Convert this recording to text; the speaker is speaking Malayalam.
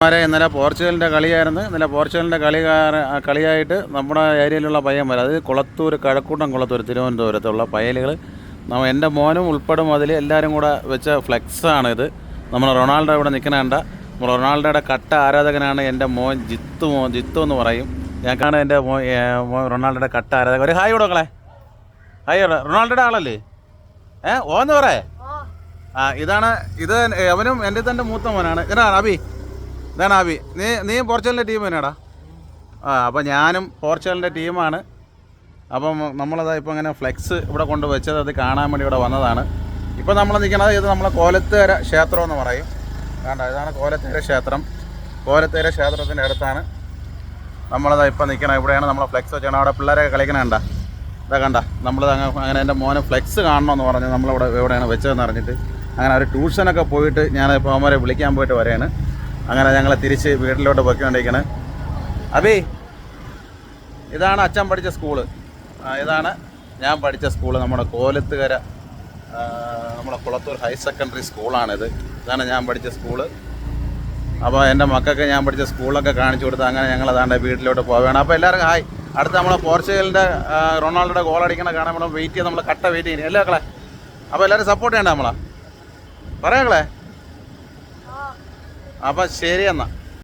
ഇന്നലെ പോർച്ചുഗലിൻ്റെ കളിയായിരുന്നു. ഇന്നലെ പോർച്ചുഗലിൻ്റെ കളിയായിട്ട് നമ്മുടെ ഏരിയയിലുള്ള പയ്യന്മാർ, അത് കുളത്തൂർ, കഴക്കൂട്ടം കുളത്തൂർ, തിരുവനന്തപുരത്തുള്ള പയ്യലുകൾ, എൻ്റെ മോനും ഉൾപ്പെടും അതിൽ, എല്ലാവരും കൂടെ വെച്ച ഫ്ലെക്സാണിത്. നമ്മൾ റൊണാൾഡോ ഇവിടെ നിൽക്കണേണ്ട, റൊണാൾഡോയുടെ കട്ട ആരാധകനാണ് എൻ്റെ മോൻ ജിത്തു എന്ന് പറയും. ഞങ്ങൾക്കാണ് എൻ്റെ മോൻ റൊണാൾഡോയുടെ കട്ട ആരാധകൻ. ഒരു ഹായ് കൊടുക്കളെ. ഹായ്, റൊണാൾഡോയുടെ ആളല്ലേ? ഓന്ന് പറയേ. ഇത് അവനും എൻ്റെ തന്നെ മൂത്ത മോനാണ്. ഇതാണ് അബി, ഇതാണ് അബി. നീ പോർച്ചുഗലിൻ്റെ ടീം തന്നെയാടാ. അപ്പം ഞാനും പോർച്ചുഗലിൻ്റെ ടീമാണ്. അപ്പം നമ്മളത് ഇപ്പം ഇങ്ങനെ ഫ്ലെക്സ് ഇവിടെ കൊണ്ട് വെച്ചത്, അത് കാണാൻ വേണ്ടി ഇവിടെ വന്നതാണ്. ഇപ്പം നമ്മൾ നിൽക്കുന്നത് ഇത് നമ്മളെ കോലത്തേര ക്ഷേത്രം എന്ന് പറയും. കണ്ട, ഇതാണ് കോലത്തേര ക്ഷേത്രം. കോലത്തേര ക്ഷേത്രത്തിൻ്റെ അടുത്താണ് നമ്മളത് ഇപ്പം നിൽക്കണം. ഇവിടെയാണ് നമ്മൾ ഫ്ലെക്സ് വെച്ചാണ്. അവിടെ പിള്ളേരൊക്കെ കളിക്കണ കണ്ട, ഇതാ കണ്ട. നമ്മളത് അങ്ങനെ എൻ്റെ മോനെ ഫ്ലെക്സ് കാണണമെന്ന് പറഞ്ഞ് നമ്മളിവിടെ എവിടെയാണ് വെച്ചതെന്ന് അറിഞ്ഞിട്ട് അങ്ങനെ ഒരു ട്യൂഷനൊക്കെ പോയിട്ട് ഞാനിപ്പോൾ അവന്മാരെ വിളിക്കാൻ പോയിട്ട് വരെയാണ്. അങ്ങനെ ഞങ്ങൾ തിരിച്ച് വീട്ടിലോട്ട് പൊയ്ക്കൊണ്ടിരിക്കുന്നത്. അബി, ഇതാണ് അച്ഛൻ പഠിച്ച സ്കൂള്. ഇതാണ് ഞാൻ പഠിച്ച സ്കൂള്, നമ്മുടെ കോലത്തുകര, നമ്മുടെ കുളത്തൂർ ഹയർ സെക്കൻഡറി സ്കൂളാണിത്. ഇതാണ് ഞാൻ പഠിച്ച സ്കൂള്. അപ്പോൾ എൻ്റെ മക്കൾക്ക് ഞാൻ പഠിച്ച സ്കൂളൊക്കെ കാണിച്ചു കൊടുത്ത് അങ്ങനെ ഞങ്ങൾ അതാണ്ട് വീട്ടിലോട്ട് പോവുകയാണ്. അപ്പോൾ എല്ലാവരും ഹായ്. അടുത്ത നമ്മളെ പോർച്ചുഗലിൻ്റെ റൊണാൾഡോയുടെ ഗോൾ അടിക്കണ കാണാൻ നമ്മൾ വെയിറ്റ് ചെയ്ത്, നമ്മൾ കട്ട വെയിറ്റ് ചെയ്യുന്നത് അല്ലേ മക്കളെ? അപ്പോൾ എല്ലാവരും സപ്പോർട്ട് ചെയ്യണ്ട നമ്മളെ, പറയാം മക്കളെ. അപ്പം ശരി എന്നാൽ.